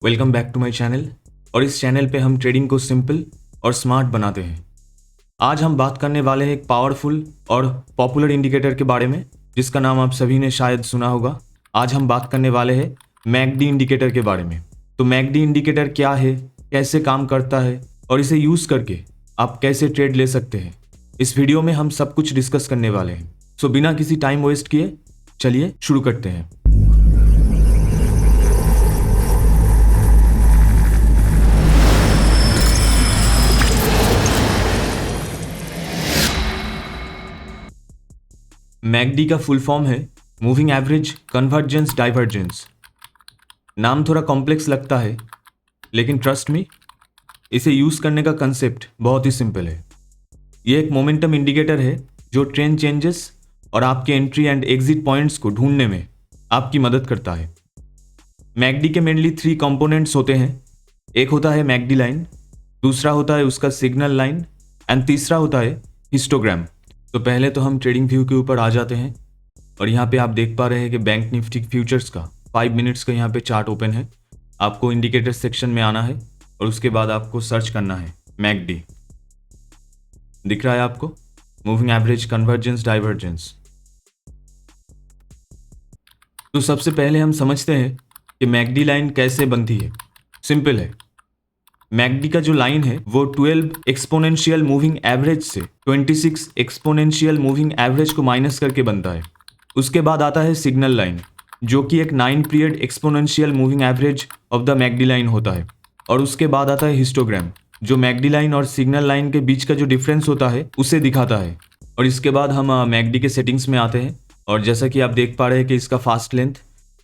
Welcome back to my channel. और इस channel पे हम ट्रेडिंग को सिंपल और स्मार्ट बनाते हैं। आज हम बात करने वाले हैं एक पावरफुल और पॉपुलर इंडिकेटर के बारे में जिसका नाम आप सभी ने शायद सुना होगा। आज हम बात करने वाले हैं मैकडी इंडिकेटर के बारे में। तो मैकडी इंडिकेटर क्या है, कैसे काम करता है और इसे यूज़ करके आप कैसे ट्रेड ले सकते हैं, इस वीडियो में हम सब कुछ डिस्कस करने वाले हैं। सो बिना किसी टाइम वेस्ट किए चलिए शुरू करते हैं। मैकडी का फुल फॉर्म है मूविंग एवरेज कन्वर्जेंस डाइवर्जेंस। नाम थोड़ा कॉम्प्लेक्स लगता है लेकिन ट्रस्ट मी, इसे यूज़ करने का कंसेप्ट बहुत ही सिंपल है। ये एक मोमेंटम इंडिकेटर है जो ट्रेंड चेंजेस और आपके एंट्री एंड एग्जिट पॉइंट्स को ढूंढने में आपकी मदद करता है। मैकडी के मेनली 3 कंपोनेंट्स होते हैं। एक होता है मैकडी लाइन, दूसरा होता है उसका सिग्नल लाइन एंड तीसरा होता है हिस्टोग्राम। तो पहले तो हम ट्रेडिंग व्यू के ऊपर आ जाते हैं और यहाँ पे आप देख पा रहे हैं कि बैंक निफ्टी फ्यूचर्स का 5 मिनट्स का यहाँ पे चार्ट ओपन है। आपको इंडिकेटर सेक्शन में आना है और उसके बाद आपको सर्च करना है मैकडी। दिख रहा है आपको, मूविंग एवरेज कन्वर्जेंस डाइवर्जेंस। तो सबसे पहले हम समझते हैं कि मैकडी लाइन कैसे बनती है। सिंपल है, मैकडी का जो लाइन है वो 12 एक्सपोनेंशियल मूविंग एवरेज से 26 एक्सपोनेंशियल मूविंग एवरेज को माइनस करके बनता है। उसके बाद आता है सिग्नल लाइन जो कि एक 9 period exponential moving average of the McD line होता है। और उसके बाद आता है हिस्टोग्राम जो मैकडी लाइन और सिग्नल लाइन के बीच का जो डिफरेंस होता है उसे दिखाता है। और इसके बाद हम मैकडी के सेटिंग्स में आते हैं और जैसा कि आप देख पा रहे हैं कि इसका फास्ट लेंथ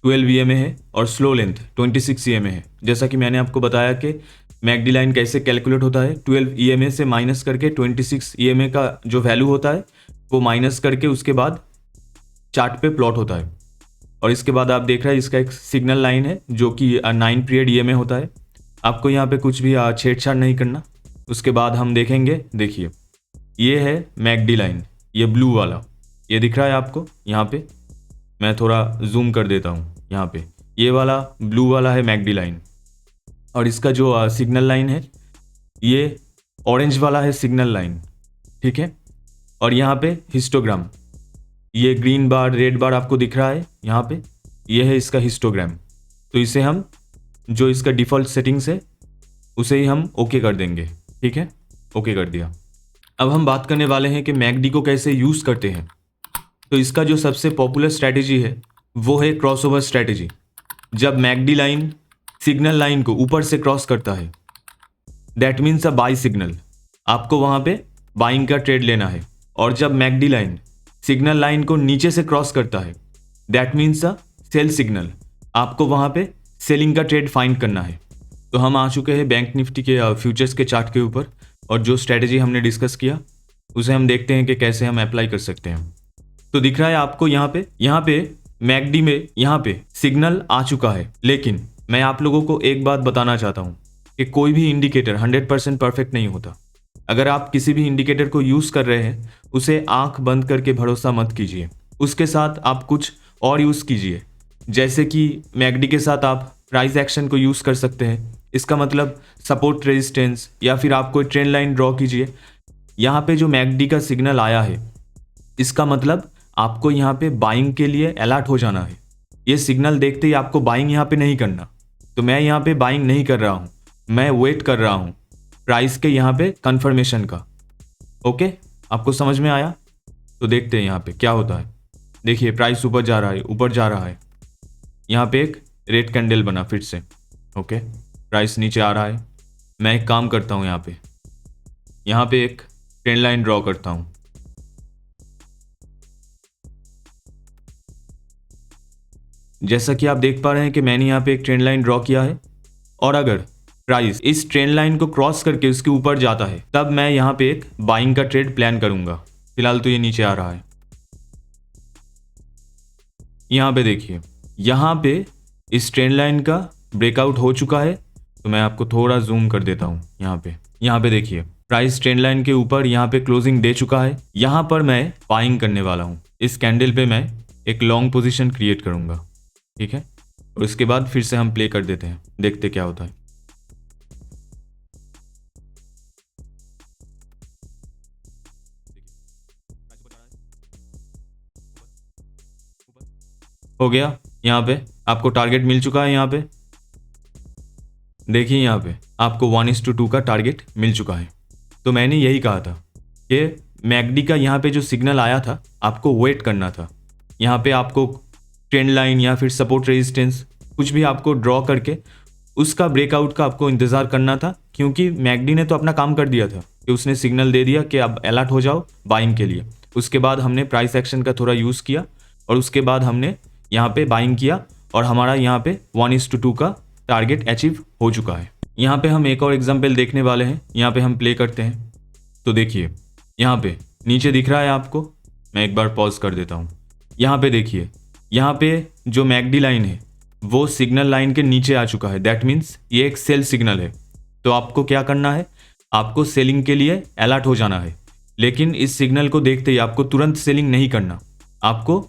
12 EMA है और स्लो लेंथ 26 EMA है। जैसा कि मैंने आपको बताया कि मैकडी लाइन कैसे कैलकुलेट होता है, 12 EMA से माइनस करके 26 EMA का जो वैल्यू होता है वो माइनस करके उसके बाद चार्ट पे प्लॉट होता है। और इसके बाद आप देख रहे हैं इसका एक सिग्नल लाइन है जो कि 9 पीरियड EMA होता है। आपको यहाँ पे कुछ भी छेड़छाड़ नहीं करना। उसके बाद हम देखेंगे, देखिए ये है मैकडी लाइन, ये ब्लू वाला, ये दिख रहा है आपको। यहाँ पे मैं थोड़ा जूम कर देता हूँ। यहाँ पे ये वाला ब्लू वाला है मैकडी लाइन और इसका जो सिग्नल लाइन है ये ऑरेंज वाला है सिग्नल लाइन, ठीक है। और यहाँ पे हिस्टोग्राम, ये ग्रीन बार रेड बार आपको दिख रहा है यहाँ पे, ये है इसका हिस्टोग्राम। तो इसे हम जो इसका डिफ़ॉल्ट सेटिंग्स है उसे ही हम ओके कर देंगे, ठीक है। ओके कर दिया। अब हम बात करने वाले हैं कि मैकडी को कैसे यूज़ करते हैं। तो इसका जो सबसे पॉपुलर स्ट्रैटेजी है वो है क्रॉसओवर स्ट्रैटेजी। जब मैकडी लाइन सिग्नल लाइन को ऊपर से क्रॉस करता है that means a by signal, आपको वहाँ पे बाइंग का ट्रेड लेना है। और जब मैकडी लाइन सिग्नल लाइन को नीचे से क्रॉस करता है that means a cell signal, आपको वहाँ पे सेलिंग का ट्रेड फाइंड करना है। तो हम आ चुके हैं बैंक निफ्टी के फ्यूचर्स के चार्ट के ऊपर और जो स्ट्रैटेजी हमने डिस्कस किया उसे हम देखते हैं कि कैसे हम अप्लाई कर सकते हैं। तो दिख रहा है आपको यहाँ पे मैकडी में यहाँ पे सिग्नल आ चुका है। लेकिन मैं आप लोगों को एक बात बताना चाहता हूँ कि कोई भी इंडिकेटर 100% परफेक्ट नहीं होता। अगर आप किसी भी इंडिकेटर को यूज़ कर रहे हैं उसे आंख बंद करके भरोसा मत कीजिए, उसके साथ आप कुछ और यूज़ कीजिए। जैसे कि मैकडी के साथ आप प्राइस एक्शन को यूज़ कर सकते हैं। इसका मतलब सपोर्ट रेजिस्टेंस या फिर आप कोई ट्रेंड लाइन ड्रॉ कीजिए। यहाँ पे जो मैकडी का सिग्नल आया है इसका मतलब आपको यहाँ पे बाइंग के लिए अलर्ट हो जाना है। ये सिग्नल देखते ही आपको बाइंग यहाँ पे नहीं करना। तो मैं यहाँ पे बाइंग नहीं कर रहा हूँ, मैं वेट कर रहा हूँ प्राइस के यहाँ पे कंफर्मेशन का। ओके, आपको समझ में आया? तो देखते हैं यहाँ पे क्या होता है। देखिए प्राइस ऊपर जा रहा है, ऊपर जा रहा है। यहाँ पे एक रेड कैंडल बना फिर से। ओके, प्राइस नीचे आ रहा है। मैं एक काम करता हूँ, यहाँ पे एक ट्रेंड लाइन ड्रॉ करता हूँ। जैसा कि आप देख पा रहे हैं कि मैंने यहाँ पे एक ट्रेंड लाइन ड्रॉ किया है और अगर प्राइस इस ट्रेंड लाइन को क्रॉस करके उसके ऊपर जाता है तब मैं यहाँ पे एक बाइंग का ट्रेड प्लान करूंगा। फिलहाल तो ये नीचे आ रहा है। यहाँ पे देखिए, यहाँ पे इस ट्रेंड लाइन का ब्रेकआउट हो चुका है। तो मैं आपको थोड़ा जूम कर देता हूँ। यहाँ पे देखिए प्राइस ट्रेंड लाइन के ऊपर यहाँ पे क्लोजिंग दे चुका है। यहाँ पर मैं बाइंग करने वाला हूँ। इस कैंडल पे मैं एक लॉन्ग पोजीशन क्रिएट करूँगा, ठीक है। और उसके बाद फिर से हम प्ले कर देते हैं, देखते क्या होता है। हो गया, यहाँ पे आपको टारगेट मिल चुका है। यहाँ पे देखिए, यहाँ पे आपको 1:2 का टारगेट मिल चुका है। तो मैंने यही कहा था कि मैकडी का यहाँ पे जो सिग्नल आया था आपको वेट करना था। यहाँ पे आपको ट्रेंड लाइन या फिर सपोर्ट रेजिस्टेंस कुछ भी आपको ड्रॉ करके उसका ब्रेकआउट का आपको इंतज़ार करना था, क्योंकि मैकडी ने तो अपना काम कर दिया था कि उसने सिग्नल दे दिया कि अब अलर्ट हो जाओ बाइंग के लिए। उसके बाद हमने प्राइस एक्शन का थोड़ा यूज़ किया और उसके बाद हमने यहाँ पे बाइंग किया और हमारा यहाँ पे 1:2 का टारगेट अचीव हो चुका है। यहाँ पे हम एक और एग्जाम्पल देखने वाले हैं, यहाँ पे हम प्ले करते हैं। तो देखिए, यहाँ पे नीचे दिख रहा है आपको, मैं एक बार पॉज कर देता हूँ। यहाँ पे देखिए, यहाँ पे जो मैकडी लाइन है वो सिग्नल लाइन के नीचे आ चुका है। दैट मीन्स ये एक सेल सिग्नल है। तो आपको क्या करना है, आपको सेलिंग के लिए अलर्ट हो जाना है। लेकिन इस सिग्नल को देखते ही आपको तुरंत सेलिंग नहीं करना, आपको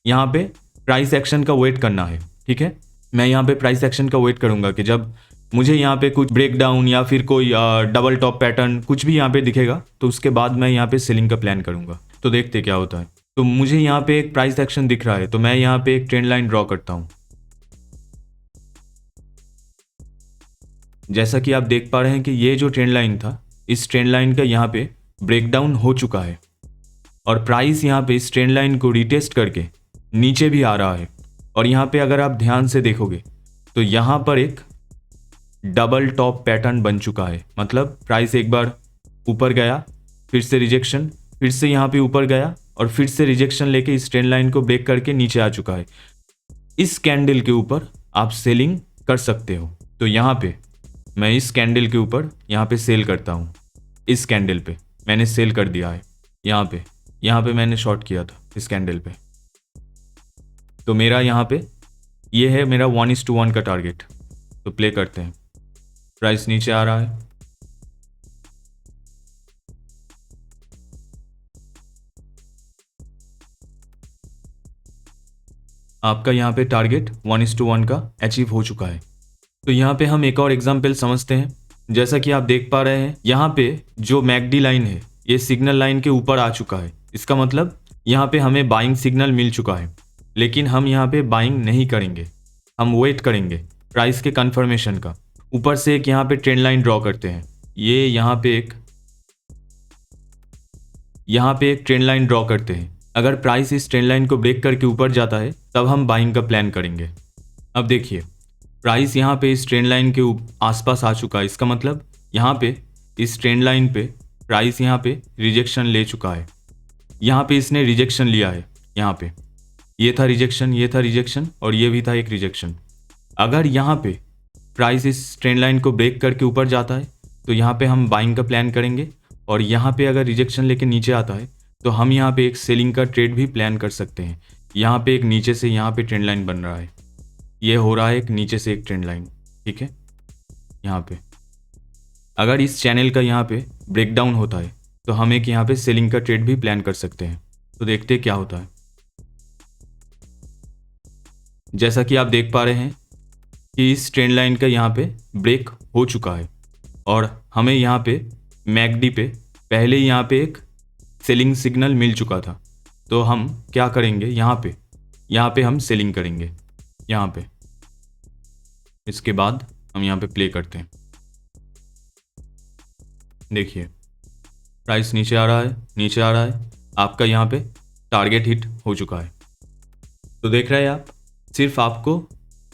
यहाँ पे प्राइस एक्शन का वेट करना है। ठीक है, मैं यहाँ पे प्राइस एक्शन का वेट करूँगा कि जब मुझे यहाँ पे कुछ ब्रेक डाउन या फिर कोई डबल टॉप पैटर्न कुछ भी यहाँ पे दिखेगा तो उसके बाद मैं यहाँ पे सेलिंग का प्लान करूँगा। तो देखते क्या होता है। तो मुझे यहाँ पे एक प्राइस एक्शन दिख रहा है, तो मैं यहाँ पे एक ट्रेंड लाइन ड्रॉ करता हूँ। जैसा कि आप देख पा रहे हैं कि ये जो ट्रेंड लाइन था, इस ट्रेंड लाइन का यहाँ पे ब्रेकडाउन हो चुका है और प्राइस यहाँ पे इस ट्रेंड लाइन को रिटेस्ट करके नीचे भी आ रहा है। और यहाँ पे अगर आप ध्यान से देखोगे तो यहाँ पर एक डबल टॉप पैटर्न बन चुका है। मतलब प्राइस एक बार ऊपर गया, फिर से रिजेक्शन, फिर से यहाँ पे ऊपर गया और फिर से रिजेक्शन लेके इस ट्रेंड लाइन को ब्रेक करके नीचे आ चुका है। इस कैंडल के ऊपर आप सेलिंग कर सकते हो। तो यहाँ पे मैं इस कैंडल के ऊपर यहाँ पे सेल करता हूँ। इस कैंडल पे मैंने सेल कर दिया है। यहाँ पे मैंने शॉर्ट किया था इस कैंडल पे। तो मेरा यहाँ पे ये है मेरा 1:1 का टारगेट। तो प्ले करते हैं। प्राइस नीचे आ रहा है, आपका यहाँ पे टारगेट 1:1 का अचीव हो चुका है। तो यहाँ पे हम एक और एग्जाम्पल समझते हैं। जैसा कि आप देख पा रहे हैं, यहाँ पे जो मैकडी लाइन है ये सिग्नल लाइन के ऊपर आ चुका है। इसका मतलब यहाँ पे हमें बाइंग सिग्नल मिल चुका है, लेकिन हम यहाँ पे बाइंग नहीं करेंगे, हम वेट करेंगे प्राइस के कंफर्मेशन का। ऊपर से एक यहाँ पे ट्रेंड लाइन ड्रॉ करते हैं। ये यहाँ पे एक ट्रेंड लाइन ड्रॉ करते हैं। अगर प्राइस इस ट्रेंड लाइन को ब्रेक करके ऊपर जाता है तब हम बाइंग का प्लान करेंगे। अब देखिए, प्राइस यहाँ पे इस ट्रेंड लाइन के आसपास आ चुका है। इसका मतलब यहाँ पे इस ट्रेंड लाइन पे प्राइस यहाँ पे रिजेक्शन ले चुका है। यहाँ पे इसने रिजेक्शन लिया है। यहाँ पे ये था रिजेक्शन, ये था रिजेक्शन और ये भी था एक रिजेक्शन। अगर यहाँ पे प्राइस इस ट्रेंड लाइन को ब्रेक करके ऊपर जाता है तो यहाँ पे हम बाइंग का प्लान करेंगे, और यहाँ पे अगर रिजेक्शन लेके नीचे आता है तो हम यहाँ पे एक सेलिंग का ट्रेड भी प्लान कर सकते हैं। यहाँ पे एक नीचे से यहाँ पे ट्रेंड लाइन बन रहा है, ये हो रहा है एक नीचे से एक ट्रेंड लाइन। ठीक है, यहाँ पे अगर इस चैनल का यहाँ पे ब्रेकडाउन होता है तो हम एक यहाँ पे सेलिंग का ट्रेड भी प्लान कर सकते हैं। तो देखते हैं क्या होता है। जैसा कि आप देख पा रहे हैं कि इस ट्रेंड लाइन का यहाँ पे ब्रेक हो चुका है और हमें यहाँ पे मैकडी पे पहले ही यहाँ पे एक सेलिंग सिग्नल मिल चुका था। तो हम क्या करेंगे, यहाँ पे हम सेलिंग करेंगे यहाँ पे। इसके बाद हम यहाँ पे प्ले करते हैं। देखिए, प्राइस नीचे आ रहा है, आपका यहाँ पे टारगेट हिट हो चुका है। तो देख रहे हैं आप, सिर्फ आपको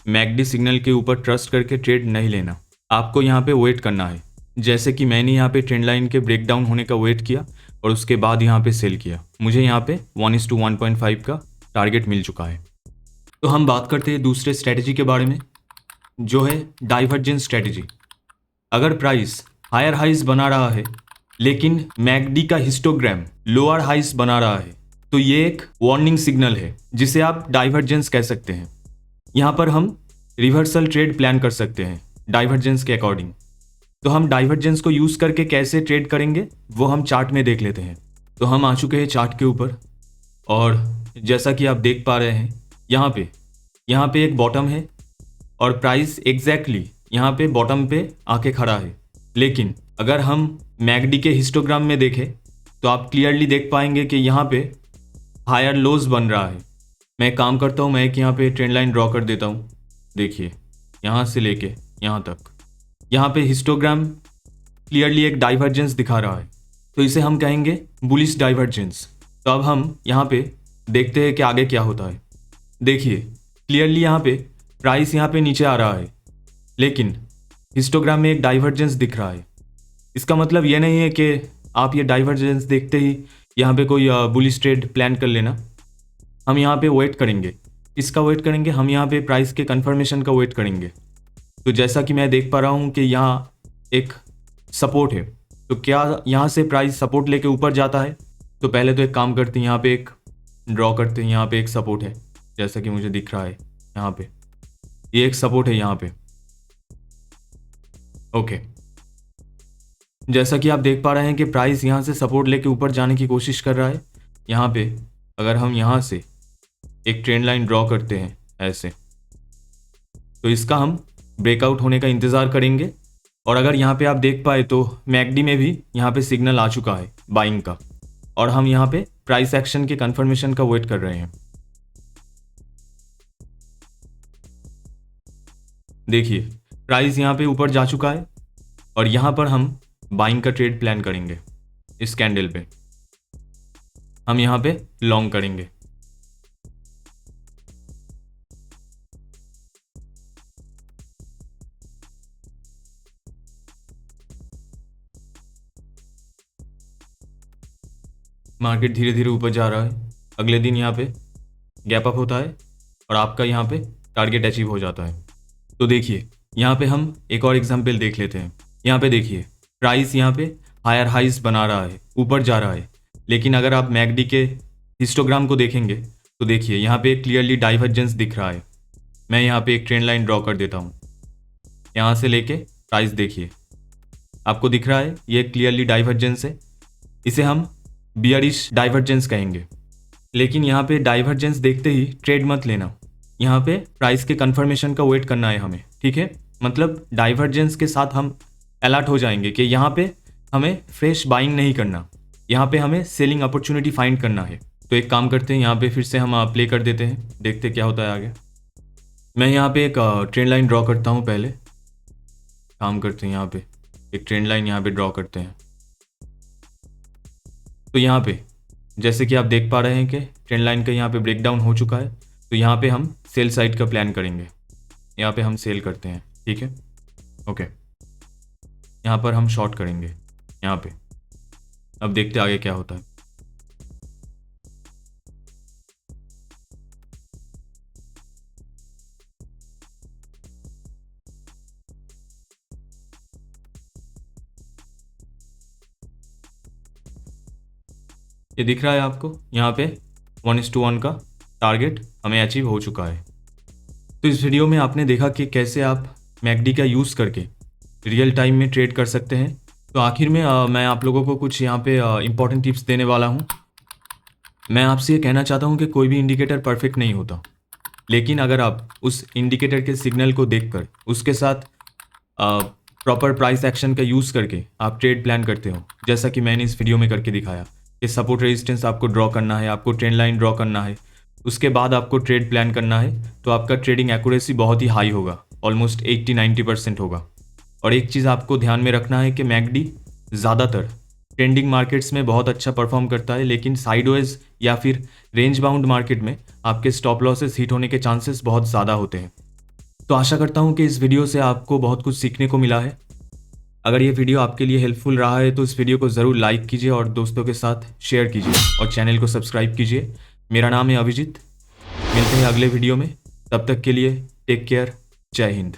मैकडी सिग्नल के ऊपर ट्रस्ट करके ट्रेड नहीं लेना, आपको यहाँ पे वेट करना है। जैसे कि मैंने यहाँ पे ट्रेंड लाइन के ब्रेकडाउन होने का वेट किया और उसके बाद यहाँ पे सेल किया। मुझे यहाँ पे 1:1.5 का टारगेट मिल चुका है। तो हम बात करते हैं दूसरे स्ट्रेटजी के बारे में, जो है डाइवर्जेंस स्ट्रेटजी। अगर प्राइस हायर हाइस बना रहा है लेकिन मैकडी का हिस्टोग्राम लोअर हाइस बना रहा है तो ये एक वार्निंग सिग्नल है जिसे आप डाइवर्जेंस कह सकते हैं। यहाँ पर हम रिवर्सल ट्रेड प्लान कर सकते हैं डाइवर्जेंस के अकॉर्डिंग। तो हम डाइवर्जेंस को यूज़ करके कैसे ट्रेड करेंगे वो हम चार्ट में देख लेते हैं। तो हम आ चुके हैं चार्ट के ऊपर और जैसा कि आप देख पा रहे हैं यहाँ पे एक बॉटम है और प्राइस एग्जैक्टली यहाँ पे बॉटम पे आके खड़ा है। लेकिन अगर हम मैकडी के हिस्टोग्राम में देखें तो आप क्लियरली देख पाएंगे कि यहाँ पे हायर लोज बन रहा है। मैं एक काम करता हूँ, मैं एक यहाँ पे ट्रेंड लाइन ड्रॉ कर देता हूँ। देखिए यहाँ से लेके यहाँ तक, यहाँ पे हिस्टोग्राम क्लियरली एक डाइवर्जेंस दिखा रहा है, तो इसे हम कहेंगे बुलिश डाइवर्जेंस। तो अब हम यहाँ पे देखते हैं कि आगे क्या होता है। देखिए क्लियरली यहाँ पे प्राइस यहाँ पे नीचे आ रहा है, लेकिन हिस्टोग्राम में एक डाइवर्जेंस दिख रहा है। इसका मतलब ये नहीं है कि आप ये डाइवर्जेंस देखते ही यहाँ पे कोई बुलिश ट्रेड प्लान कर लेना। हम यहाँ पे वेट करेंगे। इसका वेट करेंगे, हम यहाँ पे प्राइस के कंफर्मेशन का वेट करेंगे। तो जैसा कि मैं देख पा रहा हूँ कि यहाँ एक सपोर्ट है, तो क्या यहाँ से प्राइस सपोर्ट लेके ऊपर जाता है? तो पहले तो एक काम करते हैं, यहाँ पे एक ड्रॉ करते हैं। यहाँ पे एक सपोर्ट है, जैसा कि मुझे दिख रहा है यहाँ पे, ये एक सपोर्ट है यहाँ पे। ओके, जैसा कि आप देख पा रहे हैं कि प्राइस यहाँ से सपोर्ट लेके ऊपर जाने की कोशिश कर रहा है। यहाँ पे अगर हम यहाँ से एक ट्रेंड लाइन ड्रॉ करते हैं ऐसे, तो इसका हम ब्रेकआउट होने का इंतज़ार करेंगे। और अगर यहाँ पे आप देख पाए तो मैकडी में भी यहाँ पे सिग्नल आ चुका है बाइंग का, और हम यहाँ पे प्राइस एक्शन के कंफर्मेशन का वेट कर रहे हैं। देखिए प्राइस यहाँ पे ऊपर जा चुका है और यहाँ पर हम बाइंग का ट्रेड प्लान करेंगे। इस कैंडल पे हम यहाँ पे लॉन्ग करेंगे। मार्केट धीरे धीरे ऊपर जा रहा है। अगले दिन यहाँ पे गैप अप होता है और आपका यहाँ पे टारगेट अचीव हो जाता है। तो देखिए यहाँ पे हम एक और एग्जांपल देख लेते हैं। यहाँ पे देखिए प्राइस यहाँ पे हायर हाइज बना रहा है, ऊपर जा रहा है। लेकिन अगर आप मैकडी के हिस्टोग्राम को देखेंगे तो देखिए यहाँ पे क्लियरली डाइवर्जेंस दिख रहा है। मैं यहाँ पे एक ट्रेंड लाइन ड्रॉ कर देता हूँ। यहाँ से लेके प्राइस देखिए, आपको दिख रहा है ये क्लियरली डाइवर्जेंस है। इसे हम बियरिश डाइवर्जेंस कहेंगे। लेकिन यहाँ पे डाइवर्जेंस देखते ही ट्रेड मत लेना। यहाँ पे प्राइस के कंफर्मेशन का वेट करना है हमें, ठीक है? मतलब डाइवर्जेंस के साथ हम अलर्ट हो जाएंगे कि यहाँ पे हमें फ्रेश बाइंग नहीं करना, यहाँ पे हमें सेलिंग अपॉर्चुनिटी फाइंड करना है। तो एक काम करते हैं, यहाँ पे फिर से हम प्ले कर देते हैं, देखते क्या होता है आगे। मैं यहाँ पे एक ट्रेंड लाइन ड्रॉ करता हूँ। पहले काम करते हैं, यहाँ पे एक ट्रेंड लाइन यहाँ पे ड्रॉ करते हैं। तो यहाँ पे जैसे कि आप देख पा रहे हैं कि ट्रेंड लाइन का यहाँ पे ब्रेकडाउन हो चुका है। तो यहाँ पे हम सेल साइड का प्लान करेंगे। यहाँ पे हम सेल करते हैं, ठीक है? ओके, यहाँ पर हम शॉर्ट करेंगे यहाँ पे। अब देखते आगे क्या होता है। ये दिख रहा है आपको, यहाँ पे 1:1 का टारगेट हमें अचीव हो चुका है। तो इस वीडियो में आपने देखा कि कैसे आप मैकडी का यूज़ करके रियल टाइम में ट्रेड कर सकते हैं। तो आखिर में मैं आप लोगों को कुछ यहाँ पे इंपॉर्टेंट टिप्स देने वाला हूँ। मैं आपसे ये कहना चाहता हूँ कि कोई भी इंडिकेटर परफेक्ट नहीं होता, लेकिन अगर आप उस इंडिकेटर के सिग्नल को देखकर उसके साथ प्रॉपर प्राइस एक्शन का यूज़ करके आप ट्रेड प्लान करते हो, जैसा कि मैंने इस वीडियो में करके दिखाया कि सपोर्ट रेजिस्टेंस आपको ड्रॉ करना है, आपको ट्रेंड लाइन ड्रॉ करना है, उसके बाद आपको ट्रेड प्लान करना है, तो आपका ट्रेडिंग एक्यूरेसी बहुत ही हाई होगा, ऑलमोस्ट 80-90% होगा। और एक चीज़ आपको ध्यान में रखना है कि मैकडी ज़्यादातर ट्रेंडिंग मार्केट्स में बहुत अच्छा परफॉर्म करता है, लेकिन साइडवेज या फिर रेंज बाउंड मार्केट में आपके स्टॉप लॉसेस हिट होने के चांसेस बहुत ज़्यादा होते हैं। तो आशा करता हूँ कि इस वीडियो से आपको बहुत कुछ सीखने को मिला है। अगर ये वीडियो आपके लिए हेल्पफुल रहा है तो इस वीडियो को ज़रूर लाइक कीजिए और दोस्तों के साथ शेयर कीजिए और चैनल को सब्सक्राइब कीजिए। मेरा नाम है अभिजीत। मिलते हैं अगले वीडियो में, तब तक के लिए टेक केयर। जय हिंद।